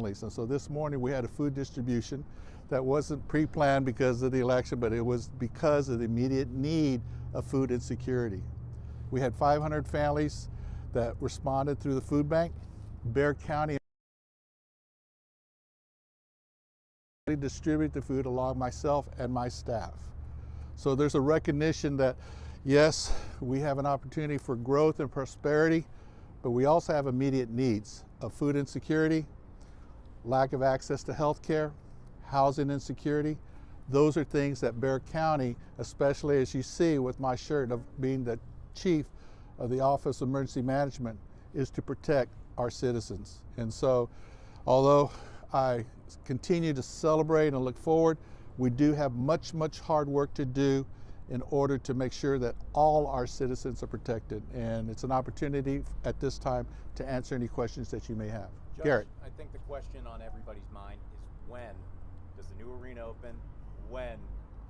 families. And so this morning we had a food distribution that wasn't pre-planned because of the election, but it was because of the immediate need of food insecurity. We had 500 families that responded through the food bank. Bexar County distribute the food along myself and my staff. So there's a recognition that yes, we have an opportunity for growth and prosperity, but we also have immediate needs of food insecurity, lack of access to health care, housing insecurity. Those are things that Bexar County, especially as you see with my shirt of being the chief of the Office of Emergency Management, is to protect our citizens. And so, although I continue to celebrate and look forward, we do have much hard work to do in order to make sure that all our citizens are protected. And it's an opportunity at this time to answer any questions that you may have. Judge, Garrett. I think the question on everybody's mind is when does the new arena open? When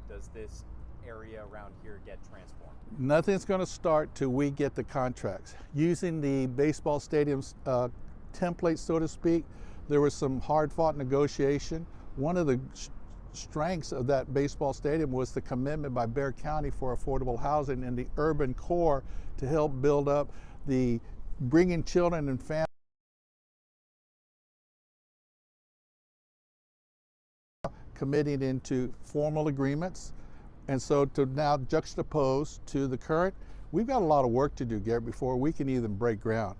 does this area around here get transformed? Nothing's going to start till we get the contracts. Using the baseball stadium's template, so to speak, there was some hard-fought negotiation. One of the strengths of that baseball stadium was the commitment by Bexar County for affordable housing in the urban core to help build up the bringing children and families committing into formal agreements. And so to now juxtapose to the current, we've got a lot of work to do, Garrett, before we can even break ground.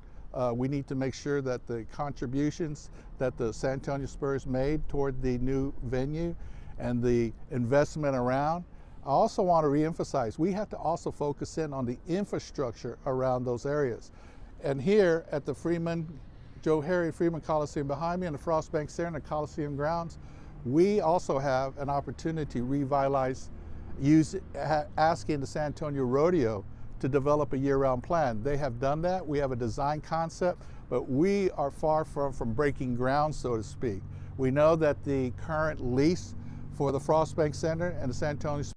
We need to make sure that the contributions that the San Antonio Spurs made toward the new venue and the investment around. I also want to reemphasize, we have to also focus in on the infrastructure around those areas. And here at the Joe Harry Freeman Coliseum behind me and the Frost Bank Center and the Coliseum grounds, we also have an opportunity to revitalize, asking the San Antonio Rodeo to develop a year-round plan. They have done that. We have a design concept, but we are far from breaking ground, so to speak. We know that the current lease for the Frost Bank Center and the San Antonio Spurs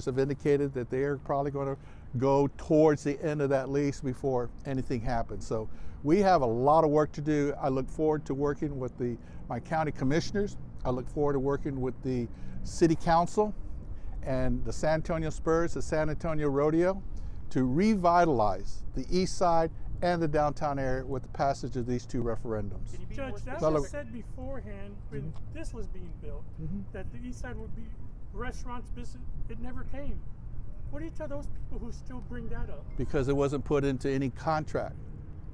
have indicated that they are probably going to go towards the end of that lease before anything happens. So we have a lot of work to do. I look forward to working with my county commissioners. I look forward to working with the city council and the San Antonio Spurs, the San Antonio Rodeo, to revitalize the east side and the downtown area with the passage of these two referendums. Judge, that was said beforehand when this was being built, that the east side would be restaurants, business. It never came. What do you tell those people who still bring that up? Because it wasn't put into any contract.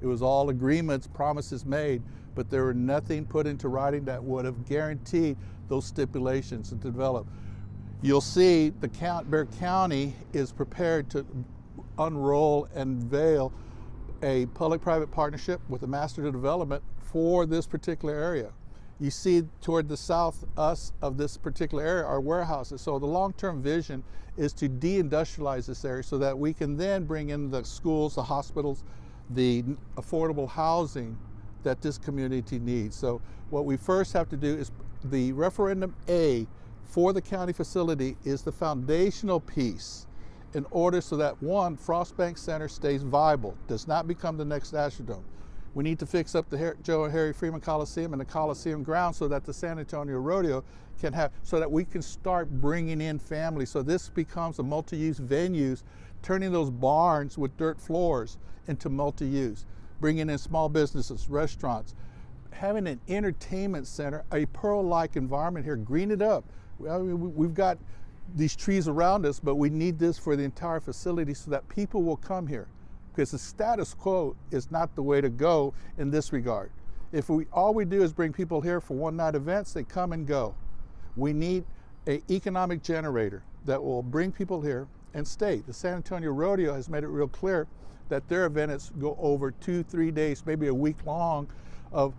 It was all agreements, promises made, but there were nothing put into writing that would have guaranteed those stipulations to develop. You'll see the Bexar County is prepared to unroll and unveil a public-private partnership with a master development for this particular area. You see toward the south of this particular area are warehouses. So the long-term vision is to de-industrialize this area so that we can then bring in the schools, the hospitals, the affordable housing that this community needs. So what we first have to do is the referendum A for the county facility is the foundational piece in order so that one, Frost Bank Center stays viable, does not become the next Astrodome. We need to fix up the Joe Harry Freeman Coliseum and the Coliseum grounds so that the San Antonio Rodeo can have, so that we can start bringing in families. So this becomes a multi-use venues, turning those barns with dirt floors into multi-use, bringing in small businesses, restaurants, having an entertainment center, a Pearl-like environment here, green it up. I mean, we've got these trees around us, but we need this for the entire facility so that people will come here. Because the status quo is not the way to go in this regard. If all we do is bring people here for one-night events, they come and go. We need an economic generator that will bring people here and stay. The San Antonio Rodeo has made it real clear that their events go over 2-3 days, maybe a week long, of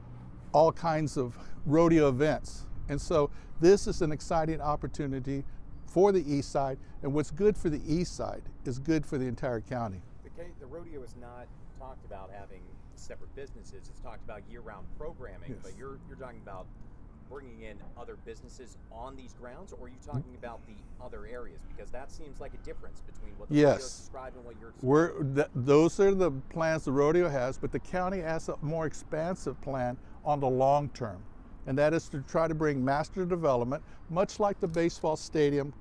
all kinds of rodeo events. And so this is an exciting opportunity for the east side, and what's good for the east side is good for the entire county. The rodeo is not talked about having separate businesses. It's talked about year-round programming, yes. But you're talking about bringing in other businesses on these grounds, or are you talking about the other areas? Because that seems like a difference between what the rodeo is describing and what you're describing. Those are the plans the rodeo has, but the county has a more expansive plan on the long term, and that is to try to bring master development, much like the baseball stadium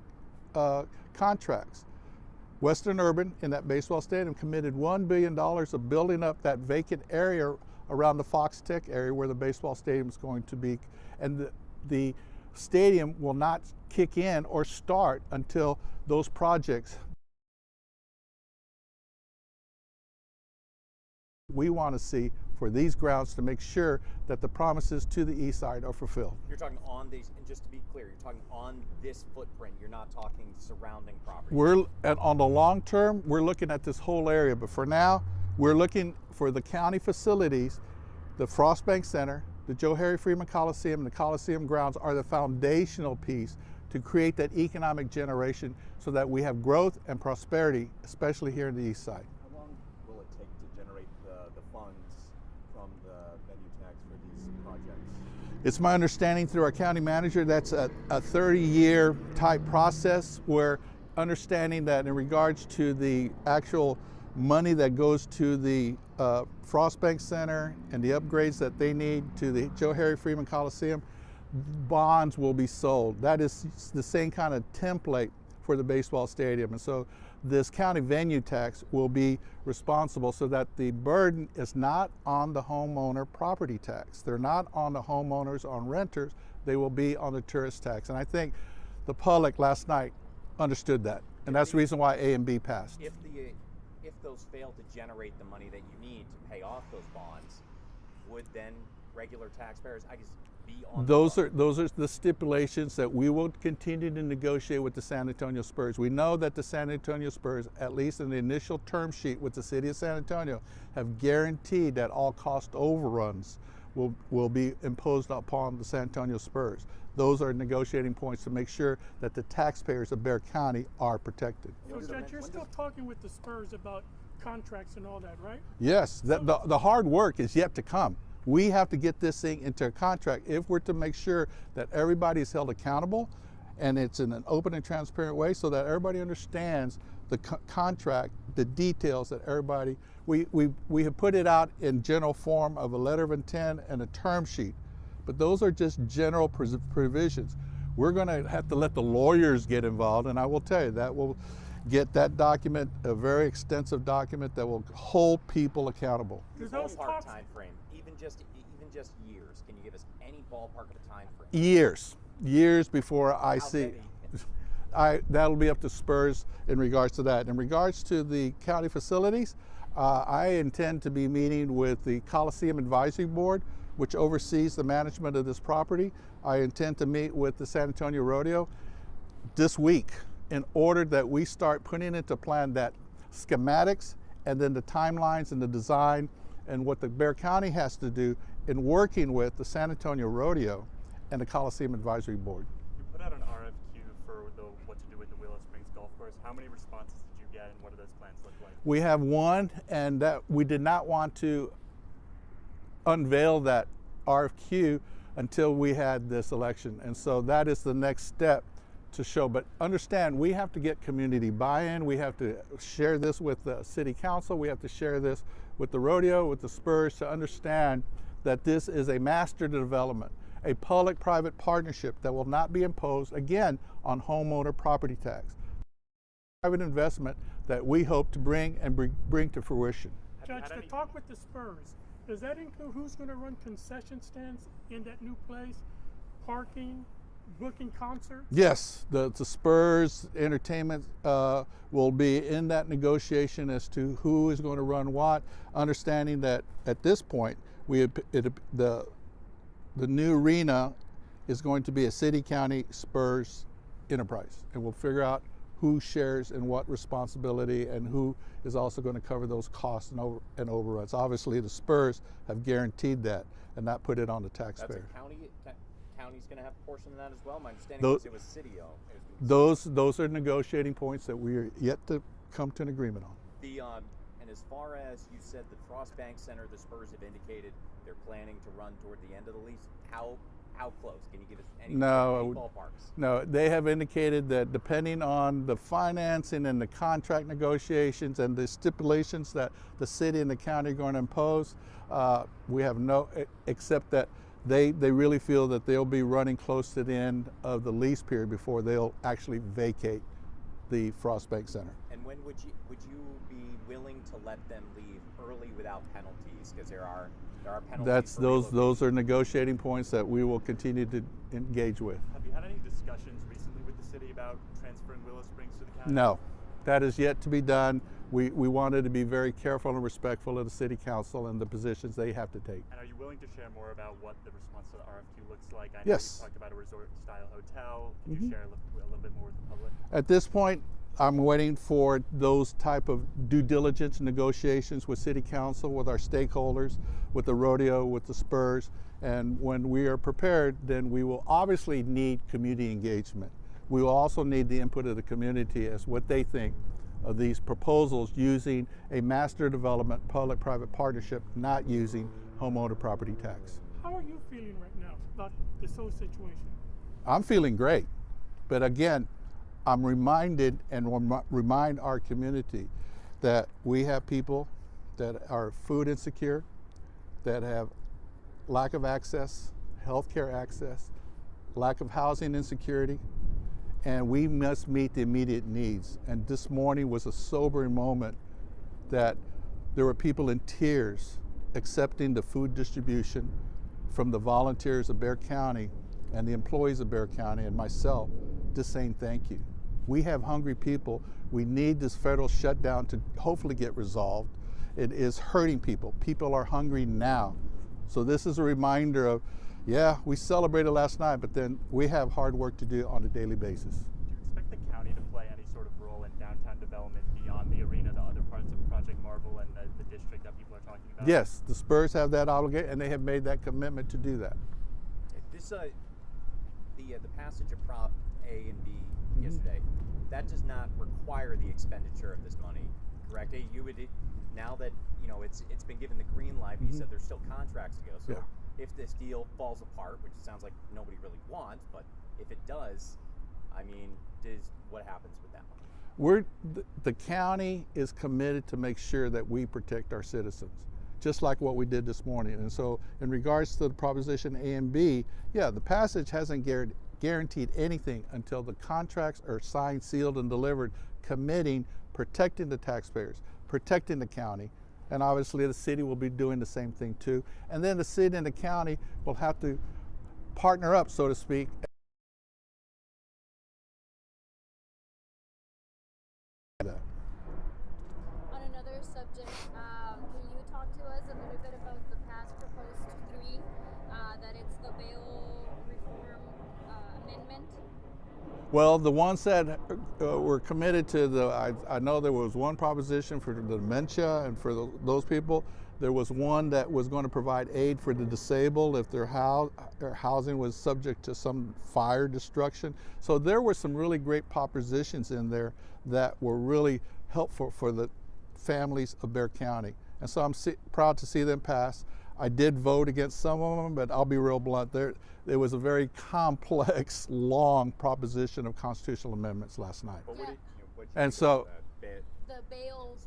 contracts. Western Urban, in that baseball stadium, committed $1 billion of building up that vacant area around the Fox Tech area where the baseball stadium is going to be. And the stadium will not kick in or start until those projects. We want to see for these grounds to make sure that the promises to the east side are fulfilled. You're talking on these, and just to be clear, you're talking on this footprint. You're not talking surrounding property. And on the long term, we're looking at this whole area, but for now, we're looking for the county facilities. The Frostbank Center, the Joe Harry Freeman Coliseum, and the Coliseum grounds are the foundational piece to create that economic generation so that we have growth and prosperity, especially here in the east side. How long will it take to generate the funds from the venue tax for these projects? It's my understanding through our county manager that's a 30-year type process, where understanding that in regards to the actual money that goes to the Frostbank Center and the upgrades that they need to the Joe Harry Freeman Coliseum, bonds will be sold. That is the same kind of template for the baseball stadium. And so this county venue tax will be responsible so that the burden is not on the homeowner property tax. They're not on the homeowners, on renters. They will be on the tourist tax. And I think the public last night understood that. And that's the reason why A and B passed. If those fail to generate the money that you need to pay off those bonds, would then regular taxpayers, I guess, be on those are the stipulations that we will continue to negotiate with the San Antonio Spurs. We know that the San Antonio Spurs, at least in the initial term sheet with the city of San Antonio, have guaranteed that all cost overruns will be imposed upon the San Antonio Spurs. Those are negotiating points to make sure that the taxpayers of Bexar County are protected. So Judge, you're still talking with the Spurs about contracts and all that, right? Yes, the hard work is yet to come. We have to get this thing into a contract if we're to make sure that everybody is held accountable, and it's in an open and transparent way so that everybody understands the contract, the details that everybody, we have put it out in general form of a letter of intent and a term sheet, but those are just general provisions. We're going to have to let the lawyers get involved, and I will tell you that will get that document, a very extensive document that will hold people accountable. Ballpark time frame, even just years. Can you give us any ballpark of a time frame? Years before I see. That'll be up to Spurs in regards to that. In regards to the county facilities, I intend to be meeting with the Coliseum Advisory Board, which oversees the management of this property. I intend to meet with the San Antonio Rodeo this week in order that we start putting into plan that schematics and then the timelines and the design and what the Bexar County has to do in working with the San Antonio Rodeo and the Coliseum Advisory Board. You put out an RFQ for what to do with the Willow Springs Golf Course. How many responses did you get, and what do those plans look like? We have one, and that we did not want to unveil that RFQ until we had this election, and so that is the next step to show. But understand, we have to get community buy-in. We have to share this with the city council. We have to share this with the rodeo, with the Spurs, to understand that this is a master development, a public-private partnership that will not be imposed, again, on homeowner property tax. Private investment that we hope to bring to fruition. Judge, to talk with the Spurs, does that include who's going to run concession stands in that new place, parking, booking concerts? Yes, the Spurs Entertainment will be in that negotiation as to who is going to run what, understanding that at this point the new arena is going to be a city-county Spurs enterprise, and we'll figure out who shares and what responsibility and who is also going to cover those costs and overruns. Obviously, the Spurs have guaranteed that and not put it on the taxpayer. That's county's going to have a portion of that as well. My understanding was it was city-owned. Those are negotiating points that we are yet to come to an agreement on. And as far as you said, the Frostbank Center, the Spurs have indicated they're planning to run toward the end of the lease. How how close? Can you give us any No, ballparks? no, they have indicated that depending on the financing and the contract negotiations and the stipulations that the city and the county are going to impose, we have no, except that they really feel that they'll be running close to the end of the lease period before they'll actually vacate the Frost Bank Center. And when would you be willing to let them leave early without penalties? Because there are penalties. Those are negotiating points that we will continue to engage with. Have you had any discussions recently with the city about transferring Willow Springs to the county? No, that is yet to be done. We wanted to be very careful and respectful of the city council and the positions they have to take. And are you willing to share more about what the response to the RFQ looks like? I know Yes. you talked about a resort-style hotel. Can you share a little bit more with the public? At this point, I'm waiting for those type of due diligence negotiations with city council, with our stakeholders, with the rodeo, with the Spurs. And when we are prepared, then we will obviously need community engagement. We will also need the input of the community as what they think of these proposals using a master development public-private partnership, not using homeowner property tax. How are you feeling right now about this whole situation? I'm feeling great, but again, I'm reminded and remind our community that we have people that are food insecure, that have lack of access, healthcare access, lack of housing insecurity, and we must meet the immediate needs. And this morning was a sobering moment that there were people in tears accepting the food distribution from the volunteers of Bexar County and the employees of Bexar County and myself, just saying thank you. We have hungry people. We need this federal shutdown to hopefully get resolved. It is hurting people. People are hungry now. So this is a reminder of, yeah, we celebrated last night, but then we have hard work to do on a daily basis. Do you expect the county to play any sort of role in downtown development beyond the arena, the other parts of Project Marvel and the district that people are talking about? Yes, the Spurs have that obligation, and they have made that commitment to do that. This the passage of Prop A and B yesterday, that does not require the expenditure of this money, correct? You would, now that it's been given the green light, you said there's still contracts to go. So Yeah. if this deal falls apart, which it sounds like nobody really wants, but if it does, I mean, what happens with that money? The county is committed to make sure that we protect our citizens, just like what we did this morning. And so in regards to the Proposition A and B, yeah, the passage hasn't guaranteed anything until the contracts are signed, sealed, and delivered, committing, protecting the taxpayers, protecting the county, and obviously the city will be doing the same thing too. And then the city and the county will have to partner up, so to speak. On another subject, can you talk to us a little bit about the past proposed 3, that it's the bail reform amendment? Well, the ones that were committed to I know there was one proposition for the dementia and for those people. There was one that was going to provide aid for the disabled if their housing was subject to some fire destruction. So there were some really great propositions in there that were really helpful for the families of Bexar County. And so I'm proud to see them pass. I did vote against some of them, but I'll be real blunt. There was a very complex, long proposition of constitutional amendments last night. But And so, The bail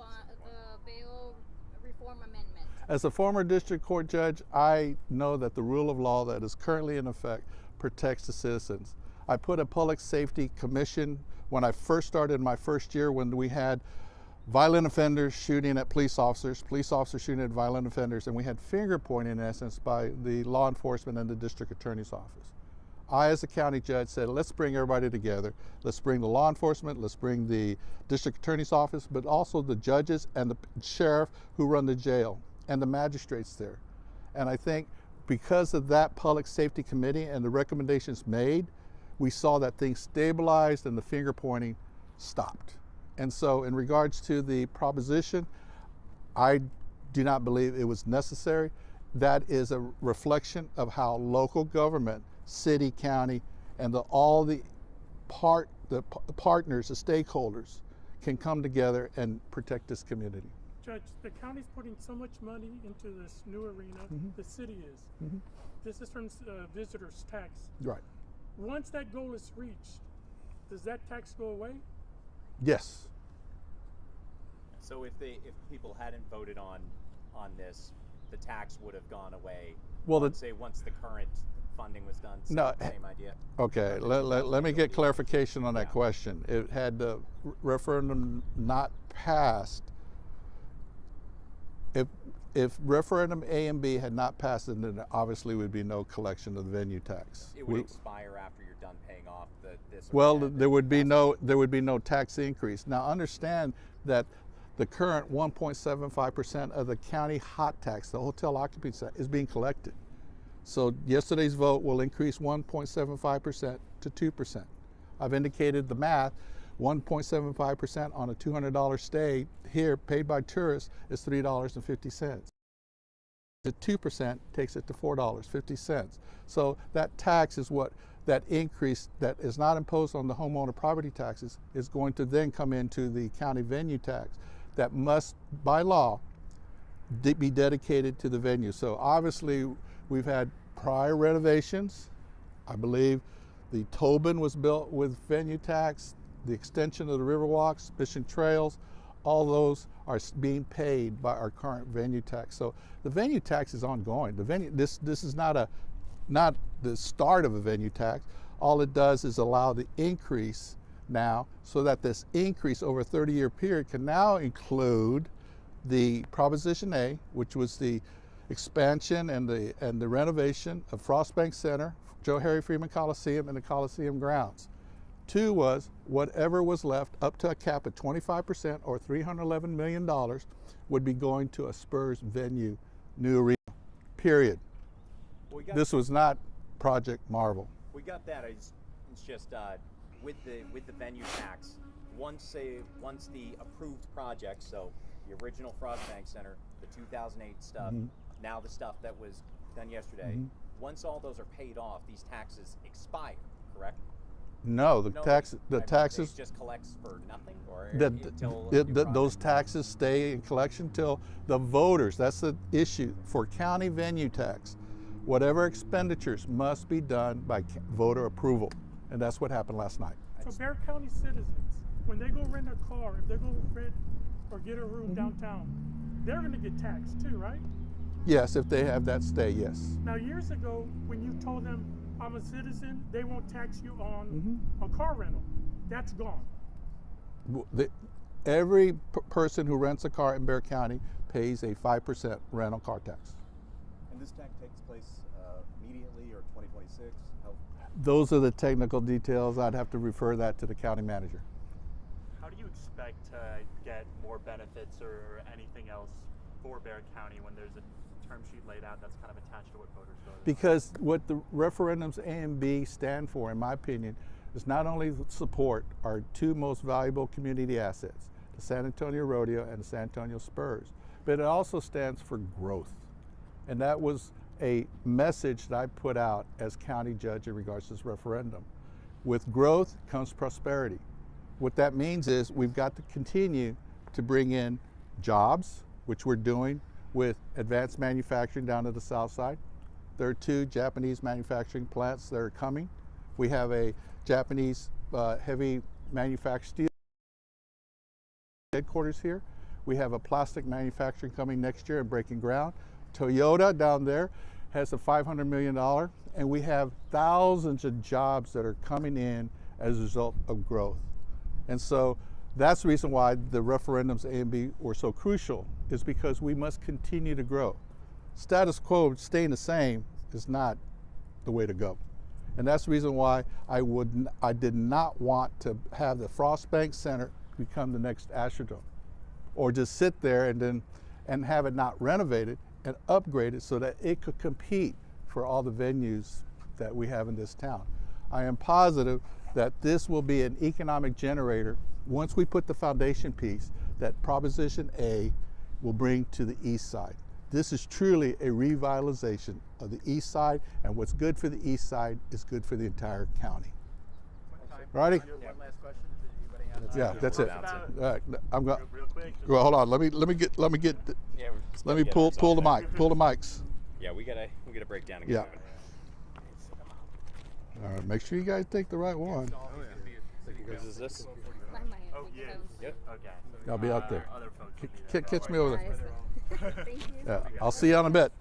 reform amendment. as a former district court judge, I know that the rule of law that is currently in effect protects the citizens. I put a public safety commission when I first started my first year, when we had violent offenders shooting at police officers shooting at violent offenders, and we had finger pointing in essence by the law enforcement and the district attorney's office. I, as a county judge, said, let's bring everybody together. Let's bring the law enforcement, let's bring the district attorney's office, but also the judges and the sheriff who run the jail and the magistrates there. And I think because of that public safety committee and the recommendations made, we saw that things stabilized and the finger pointing stopped. And so in regards to the proposition, I do not believe it was necessary. That is a reflection of how local government, city, county, and all the partners, the stakeholders can come together and protect this community. Judge, the county's putting so much money into this new arena. The city is. This is from visitors' tax. Right. Once that goal is reached, does that tax go away? Yes. So if people hadn't voted on this, the tax would have gone away. Well, let's say once the current funding was done. No. Same idea. Okay. Let me get clarification on that Yeah. question. It had the referendum not passed. If referendum A and B had not passed, then there obviously would be no collection of the venue tax. It would expire after you're done paying off this. or Well, that. there would be no tax increase. Now understand that the current 1.75% of the county hot tax, the hotel occupancy tax, is being collected. So yesterday's vote will increase 1.75% to 2%. I've indicated the math. 1.75% on a $200 stay here paid by tourists is $3.50. The 2% takes it to $4.50. So that tax is what that increase that is not imposed on the homeowner property taxes is going to then come into the county venue tax that must, by law, be dedicated to the venue. So obviously we've had prior renovations. I believe the Tobin was built with venue tax. The extension of the Riverwalks, Mission Trails, all those are being paid by our current venue tax. So the venue tax is ongoing. The venue, this is not the start of a venue tax. All it does is allow the increase now, so that this increase over a 30-year period can now include the Proposition A, which was the expansion and the renovation of Frostbank Center, Joe Harry Freeman Coliseum, and the Coliseum grounds. 2 was whatever was left up to a cap of 25% or $311 million would be going to a Spurs venue new arena, period. Well, This was not Project Marvel. We got that. It's just with the venue tax. Once the approved project, so the original Frostbank Center, the 2008 stuff, now the stuff that was done yesterday. Once all those are paid off, these taxes expire. Correct? No, the taxes. It just collects for nothing, or until those taxes stay in collection till the voters. That's the issue for county venue tax. Whatever expenditures must be done by voter approval, and that's what happened last night. So Bexar County citizens, when they go rent a car, if they go rent or get a room downtown, they're going to get taxed too, right? Yes, if they have that stay, yes. Now, years ago, when you told them, I'm a citizen, they won't tax you on a car rental. That's gone. Every person who rents a car in Bexar County pays a 5% rental car tax. And this tax takes place immediately or 2026? Those are the technical details. I'd have to refer that to the county manager. How do you expect to get more benefits or anything else for Bexar County when there's a term sheet laid out that's kind of attached to what voters voted? Because what the referendums A and B stand for, in my opinion, is not only support our 2 most valuable community assets, the San Antonio Rodeo and the San Antonio Spurs, but it also stands for growth. And that was a message that I put out as county judge in regards to this referendum. With growth comes prosperity. What that means is we've got to continue to bring in jobs, which we're doing with advanced manufacturing down to the south side. There are 2 Japanese manufacturing plants that are coming. We have a Japanese heavy manufactured steel headquarters here. We have a plastic manufacturing coming next year and breaking ground. Toyota down there has a $500 million, and we have thousands of jobs that are coming in as a result of growth. And so that's the reason why the referendums A and B were so crucial, is because we must continue to grow. Status quo, staying the same, is not the way to go. And that's the reason why I did not want to have the Frostbank Center become the next Astrodome, or just sit there and have it not renovated and upgraded so that it could compete for all the venues that we have in this town. I am positive that this will be an economic generator once we put the foundation piece that Proposition A will bring to the east side. This is truly a revitalization of the east side, and what's good for the east side is good for the entire county. Righty? One last question. Does anybody have Yeah, that's it. Bouncing. All right, I'm going. Real quick. Just Well, hold on. Let me get. Yeah, we're just Let gonna me get pull ourselves the there. mic. Pull the mics. Yeah, we gotta break down Yeah. again. All right. Make sure you guys take the right one. Whose is this? By my Oh, opinion, yes. Yep. Okay. I'll be out there. Other folks will be there. Catch me over there. guys. Thank you. Yeah, I'll see you in a bit.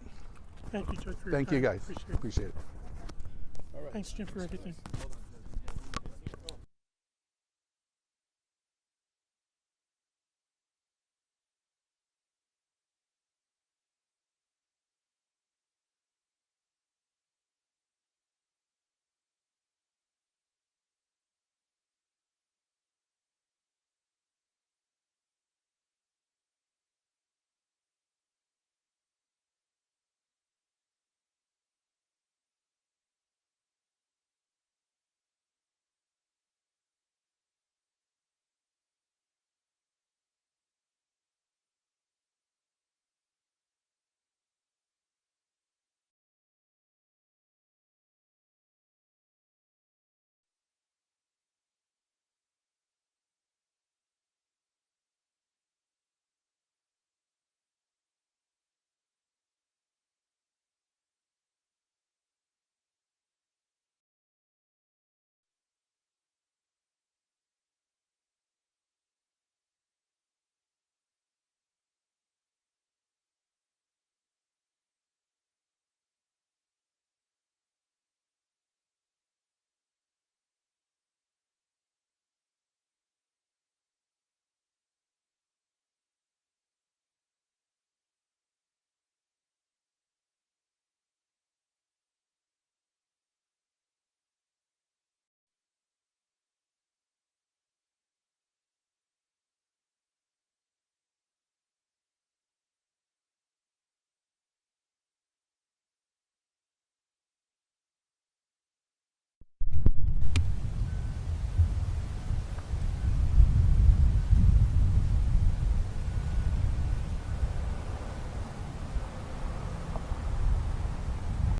Thank you, Judge, for your Thank you time. guys. Appreciate it. Appreciate it. Thanks, Jim, for everything.